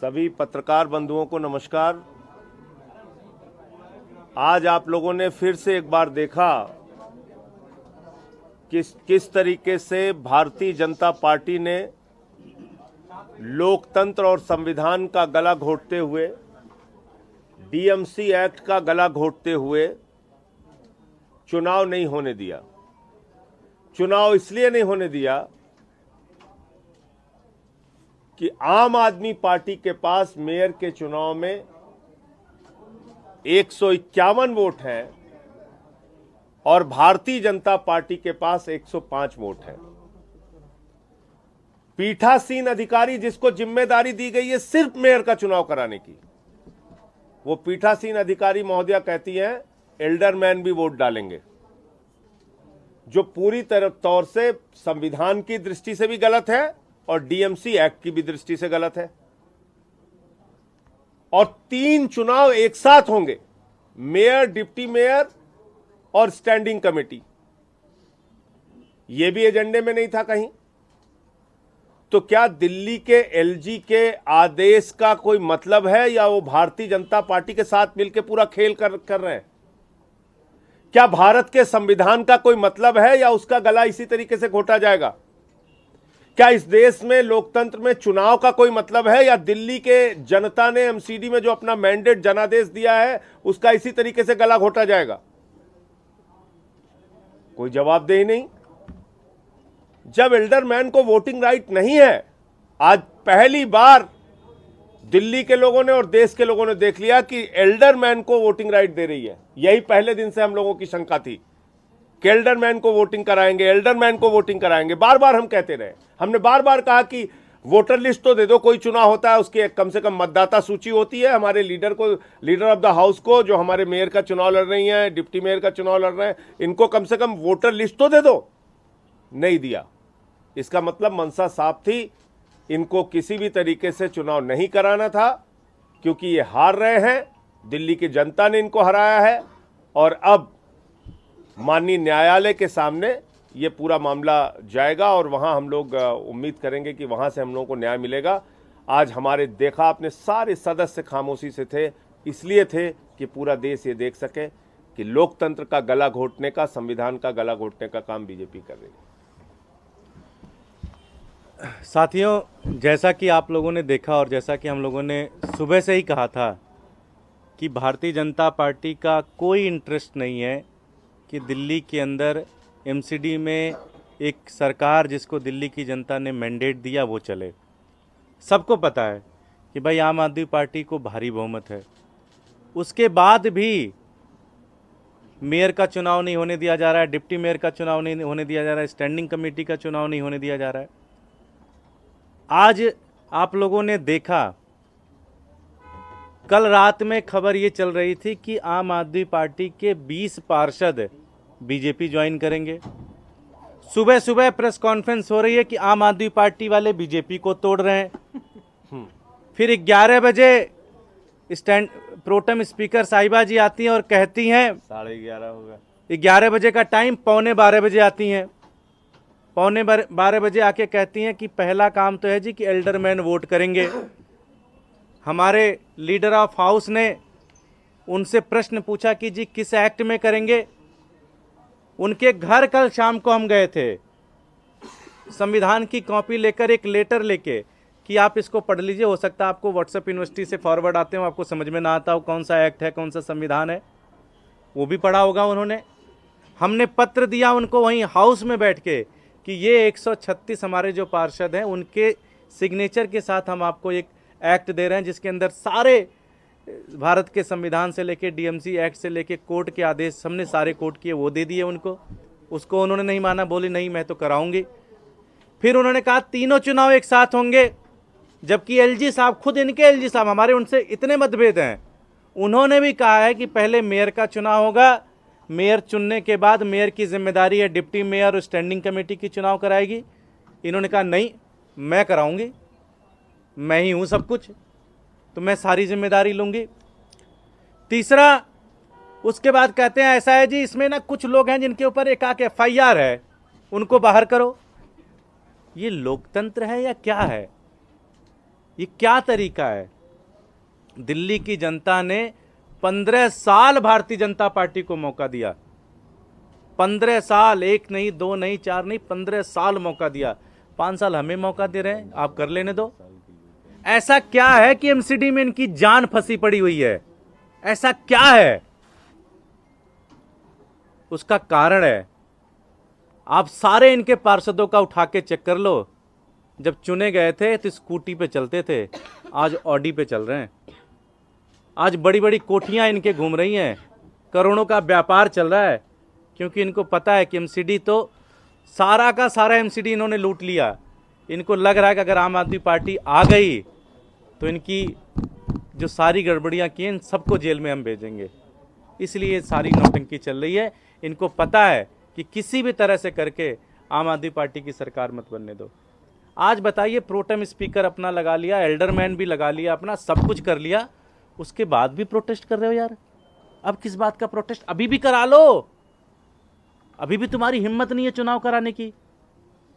सभी पत्रकार बंधुओं को नमस्कार। आज आप लोगों ने फिर से एक बार देखा किस तरीके से भारतीय जनता पार्टी ने लोकतंत्र और संविधान का गला घोंटते हुए, डीएमसी एक्ट का गला घोंटते हुए चुनाव नहीं होने दिया। चुनाव इसलिए नहीं होने दिया कि आम आदमी पार्टी के पास मेयर के चुनाव में 151 वोट हैं और भारतीय जनता पार्टी के पास 105 वोट हैं। पीठासीन अधिकारी जिसको जिम्मेदारी दी गई है सिर्फ मेयर का चुनाव कराने की, वो पीठासीन अधिकारी महोदया कहती हैं एल्डरमैन भी वोट डालेंगे, जो पूरी तौर से संविधान की दृष्टि से भी गलत है और डीएमसी एक्ट की भी दृष्टि से गलत है। और 3 चुनाव एक साथ होंगे, मेयर, डिप्टी मेयर और स्टैंडिंग कमेटी। यह भी एजेंडे में नहीं था कहीं। तो क्या दिल्ली के एलजी के आदेश का कोई मतलब है या वो भारतीय जनता पार्टी के साथ मिलकर पूरा खेल कर रहे हैं? क्या भारत के संविधान का कोई मतलब है या उसका गला इसी तरीके से घोटा जाएगा? क्या इस देश में लोकतंत्र में चुनाव का कोई मतलब है या दिल्ली के जनता ने एमसीडी में जो अपना मैंडेट जनादेश दिया है उसका इसी तरीके से गला घोटा जाएगा? कोई जवाबदेही नहीं। जब एल्डरमैन को वोटिंग राइट नहीं है, आज पहली बार दिल्ली के लोगों ने और देश के लोगों ने देख लिया कि एल्डरमैन को वोटिंग राइट दे रही है। यही पहले दिन से हम लोगों की शंका थी कि एल्डरमैन को वोटिंग कराएंगे, एल्डरमैन को वोटिंग कराएंगे। बार बार हम कहते रहे, हमने बार बार कहा कि वोटर लिस्ट तो दे दो, कोई चुनाव होता है उसकी कम से कम मतदाता सूची होती है। हमारे लीडर ऑफ द हाउस को, जो हमारे मेयर का चुनाव लड़ रही हैं, डिप्टी मेयर का चुनाव लड़ रहे हैं, इनको कम से कम वोटर लिस्ट तो दे दो। नहीं दिया। इसका मतलब मंशा साफ थी, इनको किसी भी तरीके से चुनाव नहीं कराना था, क्योंकि ये हार रहे हैं, दिल्ली की जनता ने इनको हराया है और अब माननीय न्यायालय के सामने ये पूरा मामला जाएगा और वहां हम लोग उम्मीद करेंगे कि वहां से हम लोगों को न्याय मिलेगा। आज हमारे देखा आपने सारे सदस्य खामोशी से थे, इसलिए थे कि पूरा देश ये देख सके कि लोकतंत्र का गला घोंटने का, संविधान का गला घोंटने का काम बीजेपी कर रही है। साथियों, जैसा कि आप लोगों ने देखा और जैसा कि हम लोगों ने सुबह से ही कहा था कि भारतीय जनता पार्टी का कोई इंटरेस्ट नहीं है कि दिल्ली के अंदर एमसीडी में एक सरकार जिसको दिल्ली की जनता ने मैंडेट दिया वो चले। सबको पता है कि भाई आम आदमी पार्टी को भारी बहुमत है। उसके बाद भी मेयर का चुनाव नहीं होने दिया जा रहा है, डिप्टी मेयर का चुनाव नहीं होने दिया जा रहा है, स्टैंडिंग कमेटी का चुनाव नहीं होने दिया जा रहा है। आज आप लोगों ने देखा, कल रात में खबर ये चल रही थी कि आम आदमी पार्टी के 20 पार्षद बीजेपी ज्वाइन करेंगे। सुबह सुबह प्रेस कॉन्फ्रेंस हो रही है कि आम आदमी पार्टी वाले बीजेपी को तोड़ रहे हैं। फिर 11 बजे प्रोटेम स्पीकर साहिबा जी आती हैं और कहती हैं 11:30 होगा, 11 बजे का टाइम, 11:15 बजे आती हैं। 11:15 बजे आके कहती हैं कि पहला काम तो है जी कि एल्डरमैन वोट करेंगे। हमारे लीडर ऑफ हाउस ने उनसे प्रश्न पूछा कि जी किस एक्ट में करेंगे। उनके घर कल शाम को हम गए थे, संविधान की कॉपी लेकर, एक लेटर लेके कि आप इसको पढ़ लीजिए, हो सकता है आपको व्हाट्सएप यूनिवर्सिटी से फॉरवर्ड आते हो, आपको समझ में ना आता हो कौन सा एक्ट है, कौन सा संविधान है। वो भी पढ़ा होगा उन्होंने। हमने पत्र दिया उनको वहीं हाउस में बैठ के कि ये 136 हमारे जो पार्षद हैं उनके सिग्नेचर के साथ हम आपको एक एक्ट दे रहे हैं जिसके अंदर सारे भारत के संविधान से लेके डीएमसी एक्ट से लेके कोर्ट के आदेश हमने सारे कोर्ट किए, वो दे दिए उनको। उसको उन्होंने नहीं माना, बोली नहीं मैं तो कराऊंगी। फिर उन्होंने कहा तीनों चुनाव एक साथ होंगे, जबकि एलजी साहब, खुद इनके एलजी साहब, हमारे उनसे इतने मतभेद हैं, उन्होंने भी कहा है कि पहले मेयर का चुनाव होगा, मेयर चुनने के बाद मेयर की जिम्मेदारी है डिप्टी मेयर और स्टैंडिंग कमेटी की चुनाव कराएगी। इन्होंने कहा नहीं मैं कराऊंगी, मैं ही हूं सब कुछ, तो मैं सारी जिम्मेदारी लूंगी। तीसरा, उसके बाद कहते हैं ऐसा है जी इसमें ना कुछ लोग हैं जिनके ऊपर एक FIR है, उनको बाहर करो। ये लोकतंत्र है या क्या है? ये क्या तरीका है? दिल्ली की जनता ने 15 साल भारतीय जनता पार्टी को मौका दिया। 15 साल, 1 नहीं, 2 नहीं, 4 नहीं, 15 साल मौका दिया। 5 साल हमें मौका दे रहे हैं, आप कर लेने दो। ऐसा क्या है कि एमसीडी में इनकी जान फंसी पड़ी हुई है? ऐसा क्या है? उसका कारण है, आप सारे इनके पार्षदों का उठा के चेक कर लो। जब चुने गए थे तो स्कूटी पे चलते थे, आज ऑडी पे चल रहे हैं। आज बड़ी बड़ी कोठियां इनके घूम रही हैं, करोड़ों का व्यापार चल रहा है, क्योंकि इनको पता है कि एमसीडी तो सारा का सारा एमसीडी इन्होंने लूट लिया। इनको लग रहा है कि अगर आम आदमी पार्टी आ गई तो इनकी जो सारी गड़बड़ियां की हैं, इन सबको जेल में हम भेजेंगे। इसलिए ये सारी नौटंकी चल रही है। इनको पता है कि किसी भी तरह से करके आम आदमी पार्टी की सरकार मत बनने दो। आज बताइए, प्रोटेम स्पीकर अपना लगा लिया, एल्डरमैन भी लगा लिया अपना, सब कुछ कर लिया, उसके बाद भी प्रोटेस्ट कर रहे हो यार। अब किस बात का प्रोटेस्ट? अभी भी करा लो, अभी भी तुम्हारी हिम्मत नहीं है चुनाव कराने की,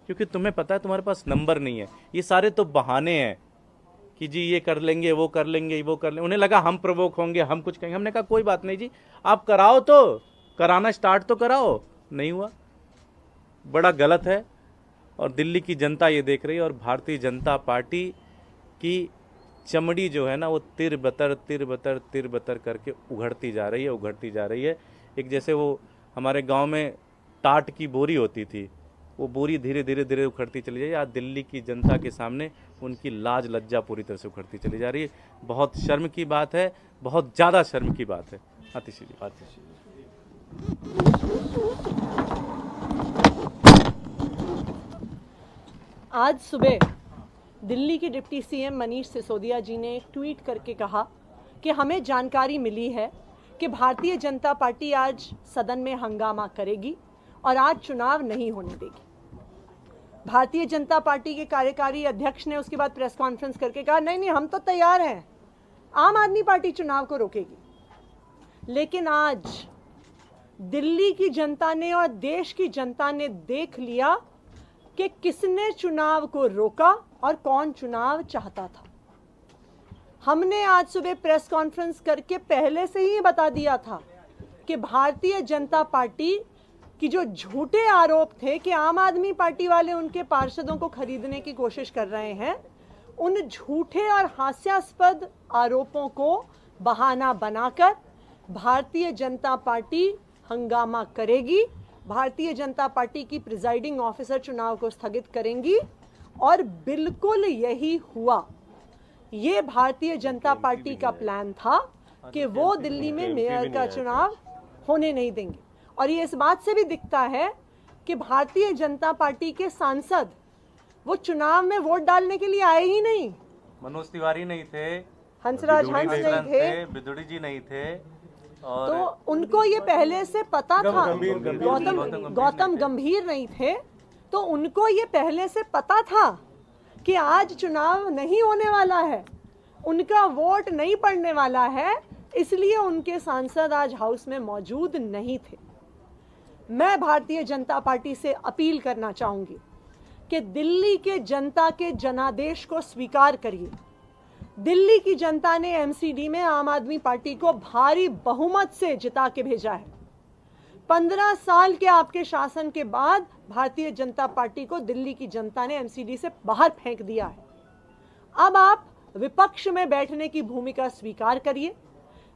क्योंकि तुम्हें पता है तुम्हारे पास नंबर नहीं है। ये सारे तो बहाने हैं कि जी ये कर लेंगे, वो कर लेंगे, वो कर लेंगे। उन्हें लगा हम प्रवोक होंगे, हम कुछ कहेंगे। हमने कहा कोई बात नहीं जी, आप कराओ, तो कराना स्टार्ट तो कराओ। नहीं हुआ, बड़ा गलत है। और दिल्ली की जनता ये देख रही है, और भारतीय जनता पार्टी की चमड़ी जो है ना, वो तिर बतर करके उघड़ती जा रही है, उघड़ती जा रही है। एक जैसे वो हमारे गांव में टाट की बोरी होती थी, वो बोरी धीरे धीरे उखड़ती चली जाए। आज दिल्ली की जनता के सामने उनकी लाज लज्जा पूरी तरह से उखड़ती चली जा रही है। बहुत शर्म की बात है, बहुत ज़्यादा शर्म की बात है। आतिशी जी। आज सुबह दिल्ली के डिप्टी सीएम मनीष सिसोदिया जी ने ट्वीट करके कहा कि हमें जानकारी मिली है कि भारतीय जनता पार्टी आज सदन में हंगामा करेगी और आज चुनाव नहीं होने देगी। भारतीय जनता पार्टी के कार्यकारी अध्यक्ष ने उसके बाद प्रेस कॉन्फ्रेंस करके कहा नहीं, हम तो तैयार हैं, आम आदमी पार्टी चुनाव को रोकेगी। लेकिन आज दिल्ली की जनता ने और देश की जनता ने देख लिया कि किसने चुनाव को रोका और कौन चुनाव चाहता था। हमने आज सुबह प्रेस कॉन्फ्रेंस करके पहले से ही बता दिया था कि भारतीय जनता पार्टी की जो झूठे आरोप थे कि आम आदमी पार्टी वाले उनके पार्षदों को खरीदने की कोशिश कर रहे हैं, उन झूठे और हास्यास्पद आरोपों को बहाना बनाकर भारतीय जनता पार्टी हंगामा करेगी। भारतीय जनता पार्टी की प्रिजाइडिंग ऑफिसर चुनाव को स्थगित करेंगी, और बिल्कुल यही हुआ। ये भारतीय जनता पार्टी का प्लान था कि वो दिल्ली में मेयर का चुनाव होने नहीं देंगे। और ये इस बात से भी दिखता है कि भारतीय जनता पार्टी के सांसद वो चुनाव में वोट डालने के लिए आए ही नहीं। मनोज तिवारी नहीं थे, हंसराज हंस नहीं थे, बिदुड़ी जी नहीं थे, और तो उनको ये पहले से पता था। गौतम गंभीर नहीं थे, तो उनको ये पहले से पता था कि आज चुनाव नहीं होने वाला है, उनका वोट नहीं पड़ने वाला है, इसलिए उनके सांसद आज हाउस में मौजूद नहीं थे। मैं भारतीय जनता पार्टी से अपील करना चाहूंगी कि दिल्ली के जनता के जनादेश को स्वीकार करिए। दिल्ली की जनता ने एमसीडी में आम आदमी पार्टी को भारी बहुमत से जिता के भेजा है। 15 साल के आपके शासन के बाद भारतीय जनता पार्टी को दिल्ली की जनता ने एमसीडी से बाहर फेंक दिया है। अब आप विपक्ष में बैठने की भूमिका स्वीकार करिए,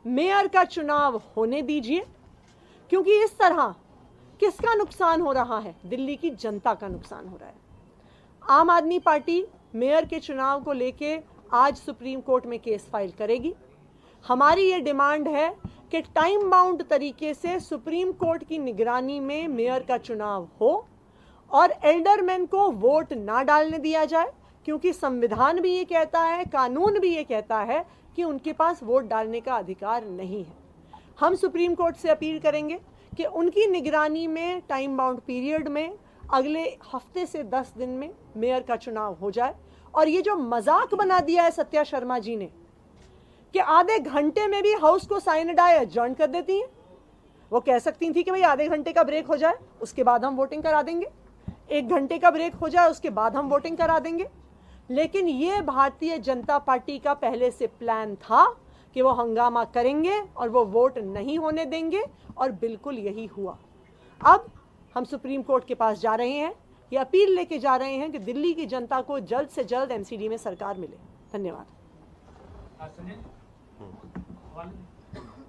मेयर का चुनाव होने दीजिए, क्योंकि इस तरह किसका नुकसान हो रहा है? दिल्ली की जनता का नुकसान हो रहा है। आम आदमी पार्टी मेयर के चुनाव को लेके आज सुप्रीम कोर्ट में केस फाइल करेगी। हमारी ये डिमांड है कि टाइम बाउंड तरीके से सुप्रीम कोर्ट की निगरानी में मेयर का चुनाव हो और एल्डरमैन को वोट ना डालने दिया जाए, क्योंकि संविधान भी ये कहता है, कानून भी ये कहता है कि उनके पास वोट डालने का अधिकार नहीं है। हम सुप्रीम कोर्ट से अपील करेंगे कि उनकी निगरानी में टाइम बाउंड पीरियड में अगले हफ्ते से 10 दिन में मेयर का चुनाव हो जाए। और ये जो मजाक बना दिया है सत्या शर्मा जी ने कि आधे घंटे में भी हाउस को साइनडाई एडजर्न कर देती हैं, वो कह सकती थी कि भाई आधे घंटे का ब्रेक हो जाए उसके बाद हम वोटिंग करा देंगे, 1 घंटे का ब्रेक हो जाए उसके बाद हम वोटिंग करा देंगे। लेकिन ये भारतीय जनता पार्टी का पहले से प्लान था कि वो हंगामा करेंगे और वो वोट नहीं होने देंगे, और बिल्कुल यही हुआ। अब हम सुप्रीम कोर्ट के पास जा रहे हैं, ये अपील लेके जा रहे हैं कि दिल्ली की जनता को जल्द से जल्द एमसीडी में सरकार मिले। धन्यवाद।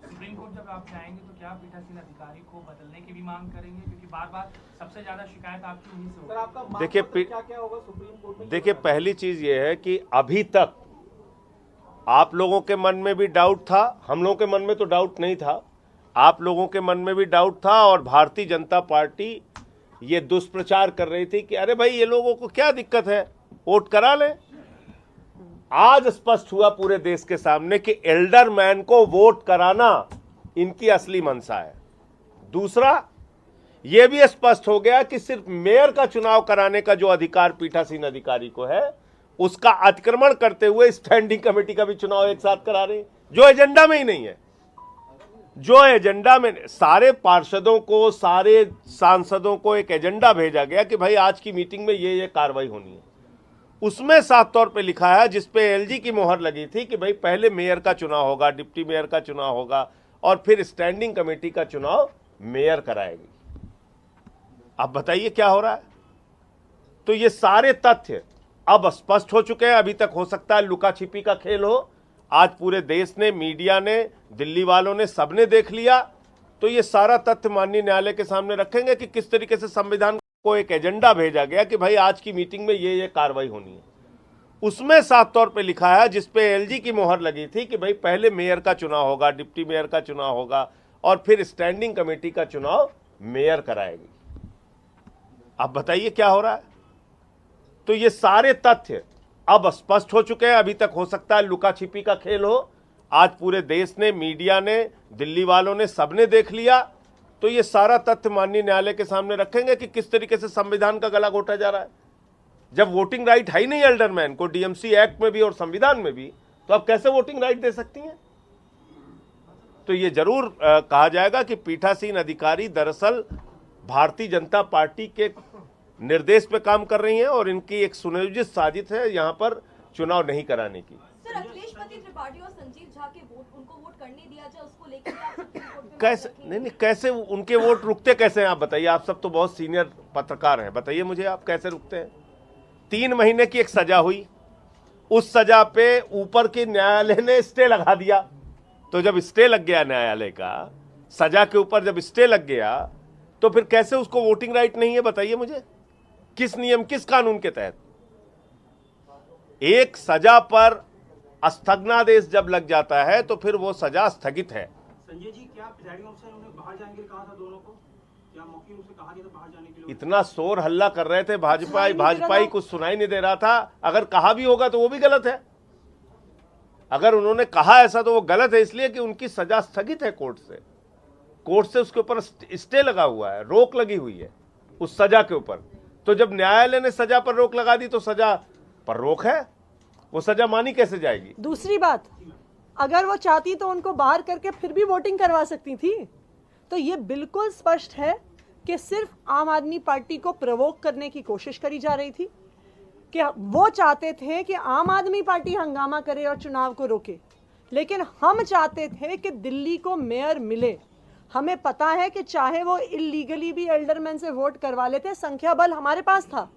सुप्रीम कोर्ट जब आप जाएंगे तो क्या पीठासीन अधिकारी को बदलने की भी मांग करेंगे, क्योंकि बार बार सबसे ज्यादा शिकायत आपकी उन्हीं से होगी। देखिए क्या होगा सुप्रीम कोर्ट में? देखिए, पहली चीज ये है कि अभी तक आप लोगों के मन में भी डाउट था, हम लोगों के मन में तो डाउट नहीं था, आप लोगों के मन में भी डाउट था, और भारतीय जनता पार्टी ये दुष्प्रचार कर रही थी कि अरे भाई ये लोगों को क्या दिक्कत है, वोट करा लें। आज स्पष्ट हुआ पूरे देश के सामने कि एल्डर मैन को वोट कराना इनकी असली मंशा है। दूसरा, यह भी स्पष्ट हो गया कि सिर्फ मेयर का चुनाव कराने का जो अधिकार पीठासीन अधिकारी को है, उसका अतिक्रमण करते हुए स्टैंडिंग कमेटी का भी चुनाव एक साथ करा रहे हैं, जो एजेंडा में ही नहीं है। जो एजेंडा में सारे पार्षदों को, सारे सांसदों को एक एजेंडा भेजा गया कि भाई आज की मीटिंग में ये कार्रवाई होनी है, उसमें साफ तौर पे लिखा है, जिसपे एलजी की मोहर लगी थी कि भाई पहले मेयर का चुनाव होगा, डिप्टी मेयर का चुनाव होगा, और फिर स्टैंडिंग कमेटी का चुनाव मेयर कराएगी। अब बताइए क्या हो रहा है? तो ये सारे तथ्य अब स्पष्ट हो चुके हैं। अभी तक हो सकता है लुका छिपी का खेल हो, आज पूरे देश ने, मीडिया ने, दिल्ली वालों ने, सबने देख लिया। तो ये सारा तथ्य माननीय न्यायालय के सामने रखेंगे कि किस तरीके से संविधान को एक एजेंडा भेजा गया कि भाई आज की मीटिंग में ये कार्रवाई होनी है। उसमें साफ तौर पे लिखा है, जिसपे एलजी की मोहर लगी थी कि भाई पहले मेयर का चुनाव होगा, डिप्टी मेयर का चुनाव होगा, और फिर स्टैंडिंग कमेटी का चुनाव मेयर कराएगी। अब बताइए क्या हो रहा है? तो ये सारे तथ्य अब स्पष्ट हो चुके हैं। अभी तक हो सकता है लुका छिपी का खेल हो, आज पूरे देश ने, मीडिया ने, दिल्ली वालों ने, सबने देख लिया। तो ये सारा तथ्य माननीय न्यायालय के सामने रखेंगे कि किस तरीके से संविधान का गला घोटा जा रहा है। जब वोटिंग राइट है ही नहीं एल्डरमैन को, डीएमसी एक्ट में भी और संविधान में भी, तो आप कैसे वोटिंग राइट दे सकती हैं? तो ये जरूर कहा जाएगा कि पीठासीन अधिकारी दरअसल भारतीय जनता पार्टी के निर्देश पे काम कर रही हैं, और इनकी एक सुनियोजित साजिश है यहाँ पर चुनाव नहीं कराने की। सर, अखिलेश त्रिपाठी और संजीव झा के वोट, उनको वोट करने दिया जाए, उसको लेकर आप सुप्रीम कोर्ट में कैसे? नहीं, कैसे उनके वोट रुकते कैसे हैं? आप बताइए, आप सब तो बहुत सीनियर पत्रकार हैं, बताइए मुझे आप कैसे रुकते हैं? 3 महीने की एक सजा हुई, उस सजा पे ऊपर के न्यायालय ने स्टे लगा दिया। तो जब स्टे लग गया न्यायालय का, सजा के ऊपर जब स्टे लग गया, तो फिर कैसे उसको वोटिंग राइट नहीं है? बताइए मुझे, किस नियम, किस कानून के तहत? एक सजा पर स्थगनादेश जब लग जाता है तो फिर वो सजा स्थगित है। संजय जी, क्या प्रिजाइडिंग ऑफिसर उन्हें बाहर जाने के लिए कहा था दोनों को? क्या मौके उनसे कहा गया था बाहर जाने के लिए? इतना शोर हल्ला कर रहे थे भाजपाई कुछ सुनाई नहीं दे रहा था। अगर कहा भी होगा तो वो भी गलत है। अगर उन्होंने कहा ऐसा तो वो गलत है, इसलिए कि उनकी सजा स्थगित है कोर्ट से उसके ऊपर स्टे लगा हुआ है, रोक लगी हुई है उस सजा के ऊपर। तो जब न्यायालय ने सजा पर रोक लगा दी तो सजा पर रोक है, वो सजा मानी कैसे जाएगी? दूसरी बात, अगर वो चाहती तो उनको बाहर करके फिर भी वोटिंग करवा सकती थी। तो ये बिल्कुल स्पष्ट है कि सिर्फ आम आदमी पार्टी को प्रवोक करने की कोशिश करी जा रही थी, कि वो चाहते थे कि आम आदमी पार्टी हंगामा करे और चुनाव को रोके, लेकिन हम चाहते थे कि दिल्ली को मेयर मिले। हमें पता है कि चाहे वो इलीगली भी एल्डरमैन से वोट करवा लेते, संख्या बल हमारे पास था,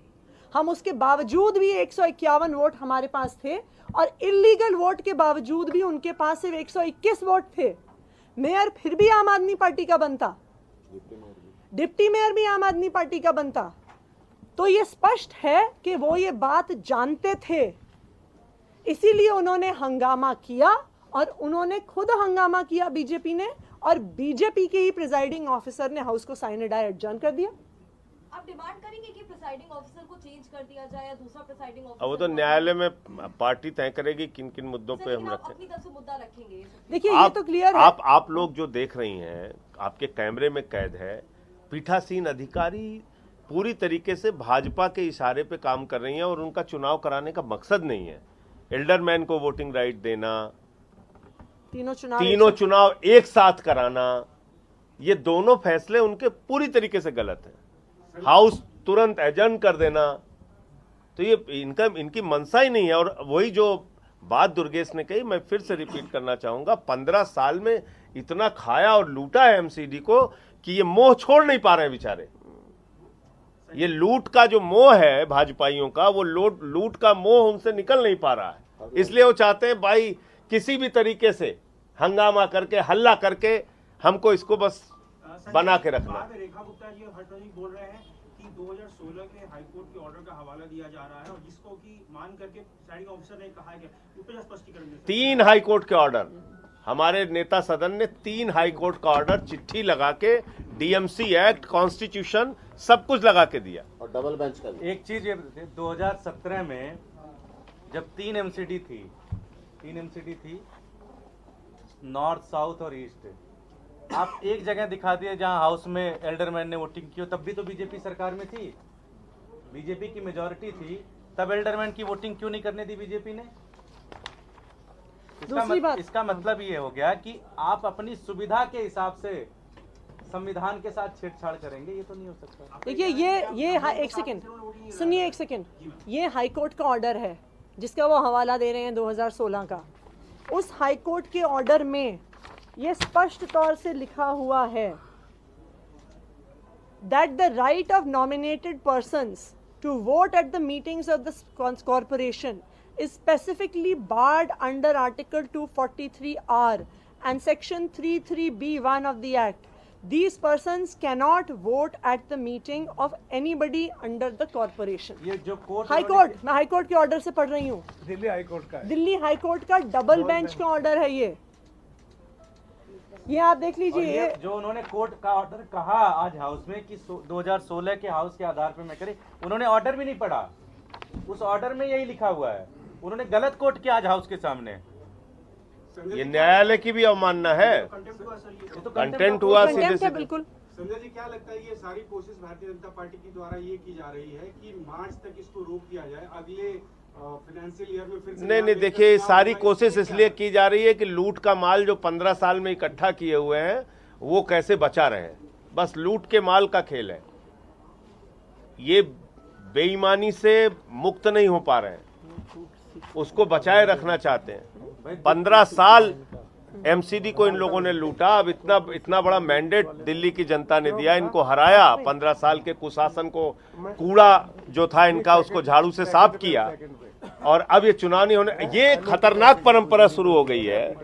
हम उसके बावजूद भी 151 वोट हमारे पास थे, और इलीगल वोट के बावजूद भी उनके पास सिर्फ 121 वोट थे। मेयर फिर भी आम आदमी पार्टी का बनता, डिप्टी मेयर भी आम आदमी पार्टी का बनता। तो ये स्पष्ट है कि वो ये बात जानते थे, इसीलिए उन्होंने हंगामा किया, और उन्होंने खुद हंगामा किया बीजेपी ने, और बीजेपी के ही प्रिजाइडिंग ऑफिसर ने हाउस को साइन डाई एडजर्न कर दिया। आप डिमांड करेंगे कि प्रिसाइडिंग ऑफिसर को चेंज कर दिया जाए या दूसरा प्रिसाइडिंग ऑफिसर? अब वो तो न्यायालय में पार्टी तय करेगी किन किन मुद्दों पे हम रखें। अपनी तरफ से मुद्दा रखेंगे। देखिए, ये तो क्लियर है। आप लोग जो देख रही हैं, आपके कैमरे में कैद है, पीठासीन अधिकारी पूरी तरीके से भाजपा के इशारे पे काम कर रही हैं, और उनका चुनाव कराने का मकसद नहीं है एल्डरमैन को वोटिंग राइट देना, तीनों चुनाव एक साथ कराना। ये दोनों फैसले उनके पूरी तरीके से गलत हैं। हाउस तुरंत एडजर्न कर देना, तो ये इनकी मंशा ही नहीं है। और वही जो बात दुर्गेश ने कही, मैं फिर से रिपीट करना चाहूंगा, 15 साल में इतना खाया और लूटा है एमसीडी को कि ये मोह छोड़ नहीं पा रहे हैं बेचारे। ये लूट का जो मोह है भाजपाइयों का, वो लूट का मोह उनसे निकल नहीं पा रहा है। इसलिए वो चाहते हैं भाई किसी भी तरीके से हंगामा करके, हल्ला करके हमको इसको बस बना के रखना। रेखा गुप्ता जी और हर्षवर्धन जी बोल रहे हैं कि 2016 के हाईकोर्ट के ऑर्डर का हवाला दिया जा रहा है और जिसको कि मान करके प्रिसाइडिंग ऑफिसर ने कहा है कि स्पष्टीकरण दें। 3 हाईकोर्ट के ऑर्डर, हमारे नेता सदन ने 3 हाईकोर्ट का ऑर्डर चिट्ठी लगा के, डीएमसी एक्ट, कॉन्स्टिट्यूशन सब कुछ लगा के दिया और डबल बेंच कर दिया। एक चीज ये 2017 में जब 3 एमसीडी थी, नॉर्थ, साउथ और ईस्ट, आप एक जगह दिखा दिए जहां हाउस में एल्डरमैन ने वोटिंग की हो, तब भी तो बीजेपी सरकार में थी, बीजेपी की मेजॉरिटी थी, तब एल्डरमैन की वोटिंग क्यों नहीं करने दी बीजेपी ने? इसका मतलब ये हो गया कि आप अपनी सुविधा के हिसाब से संविधान के साथ छेड़छाड़ करेंगे, ये तो नहीं हो सकता। देखिए ये एक सेकंड सुनिए, एक सेकंड, ये हाईकोर्ट का ऑर्डर है जिसका वो हवाला दे रहे हैं 2016 का। उस हाईकोर्ट के ऑर्डर में ये स्पष्ट तौर से लिखा हुआ है that the right of nominated persons to vote at the meetings of the corporation is specifically barred under Article 243R and Section 33B1 of the Act. These persons cannot vote at the meeting of anybody under the corporation. ये जो court, high court, मैं high court के order से पढ़ रही हूँ, Delhi high court का है। दिल्ली हाईकोर्ट का डबल बेंच का ऑर्डर है ये आप देख लीजिए। जो उन्होंने कोर्ट का ऑर्डर कहा आज हाउस में कि 2016 के हाउस के आधार पर मैं करे, उन्होंने ऑर्डर भी नहीं पढ़ा, उस ऑर्डर में यही लिखा हुआ है, उन्होंने गलत कोट किया आज हाउस के सामने। ये न्यायालय की भी अवमानना है, कंटेंट हुआ सीधे सीधे। बिल्कुल। संजय जी, क्या लगता है ये सारी कोशिश भारतीय जनता पार्टी के द्वारा ये की जा रही है कि मार्च तक इसको रोक दिया जाए, अगले फाइनेंशियल ईयर में फिर से? नहीं, देखिए सारी कोशिश इसलिए की जा रही है कि लूट का माल जो 15 साल में इकट्ठा किए हुए हैं वो कैसे बचा रहे हैं, बस लूट के माल का खेल है। ये बेईमानी से मुक्त नहीं हो पा रहे हैं, उसको बचाए रखना चाहते हैं। 15 साल एमसीडी को इन लोगों ने लूटा, अब इतना बड़ा मैंडेट दिल्ली की जनता ने दिया, इनको हराया, 15 साल के कुशासन को, कूड़ा जो था इनका उसको झाड़ू से साफ किया, और अब ये चुनाव नहीं होने, ये खतरनाक परंपरा शुरू हो गई है,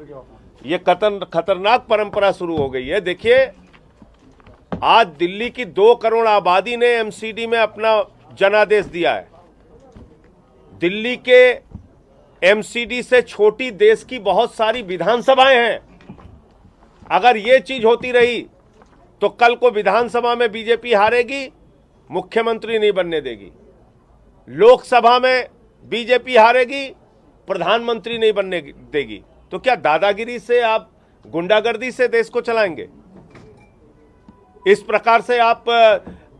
ये खतरनाक परंपरा शुरू हो गई है। देखिए आज दिल्ली की 2 करोड़ आबादी ने एमसीडी में अपना जनादेश दिया है। दिल्ली के एमसीडी से छोटी देश की बहुत सारी विधानसभाएं हैं। अगर ये चीज होती रही तो कल को विधानसभा में बीजेपी हारेगी, मुख्यमंत्री नहीं बनने देगी, लोकसभा में बीजेपी हारेगी, प्रधानमंत्री नहीं बनने देगी। तो क्या दादागिरी से, आप गुंडागर्दी से देश को चलाएंगे? इस प्रकार से आप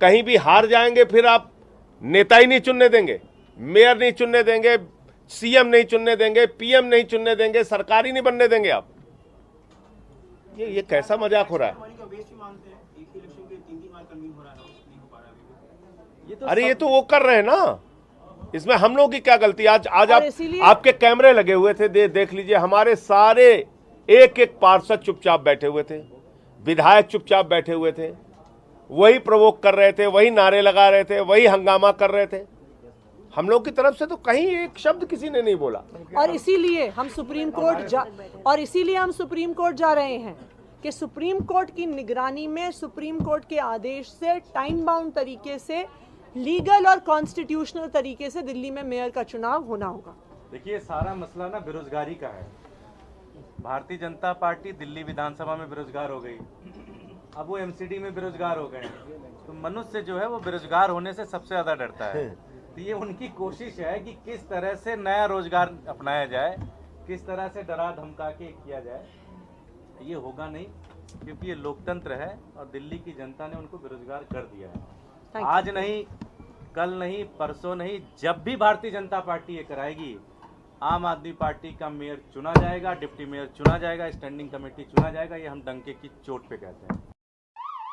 कहीं भी हार जाएंगे, फिर आप नेता ही नहीं चुनने देंगे, मेयर नहीं चुनने देंगे, सीएम नहीं चुनने देंगे, पीएम नहीं चुनने देंगे, सरकार ही नहीं बनने देंगे आप। ये कैसा मजाक हो रहा है? अरे ये तो वो कर रहे हैं ना, इसमें हम लोग की क्या गलती? आज आप आपके कैमरे लगे हुए थे, देख लीजिए, हमारे सारे एक पार्षद चुपचाप बैठे हुए थे, विधायक चुपचाप बैठे हुए थे, वही प्रवोक कर रहे थे, वही नारे लगा रहे थे, वही हंगामा कर रहे थे। हम लोग की तरफ से तो कहीं एक शब्द किसी ने नहीं बोला। और इसीलिए हम सुप्रीम कोर्ट जा रहे हैं कि सुप्रीम कोर्ट की निगरानी में, सुप्रीम कोर्ट के आदेश से टाइम बाउंड तरीके से, लीगल और कॉन्स्टिट्यूशनल तरीके से दिल्ली में मेयर का चुनाव होना होगा। देखिए सारा मसला ना बेरोजगारी का है। भारतीय जनता पार्टी दिल्ली विधानसभा में बेरोजगार हो गई, अब वो एमसीडी में बेरोजगार हो गए। तो मनुष्य जो है वो बेरोजगार होने से सबसे ज्यादा डरता है। तो ये उनकी कोशिश है कि किस तरह से नया रोजगार अपनाया जाए, किस तरह से डरा धमका के किया जाए। ये होगा नहीं, क्योंकि ये लोकतंत्र है और दिल्ली की जनता ने उनको बेरोजगार कर दिया है। आज नहीं, कल नहीं, परसों नहीं, जब भी भारतीय जनता पार्टी ये कराएगी, आम आदमी पार्टी का मेयर चुना जाएगा, डिप्टी मेयर चुना जाएगा, स्टैंडिंग कमेटी चुना जाएगा। ये हम डंके की चोट पे कहते हैं।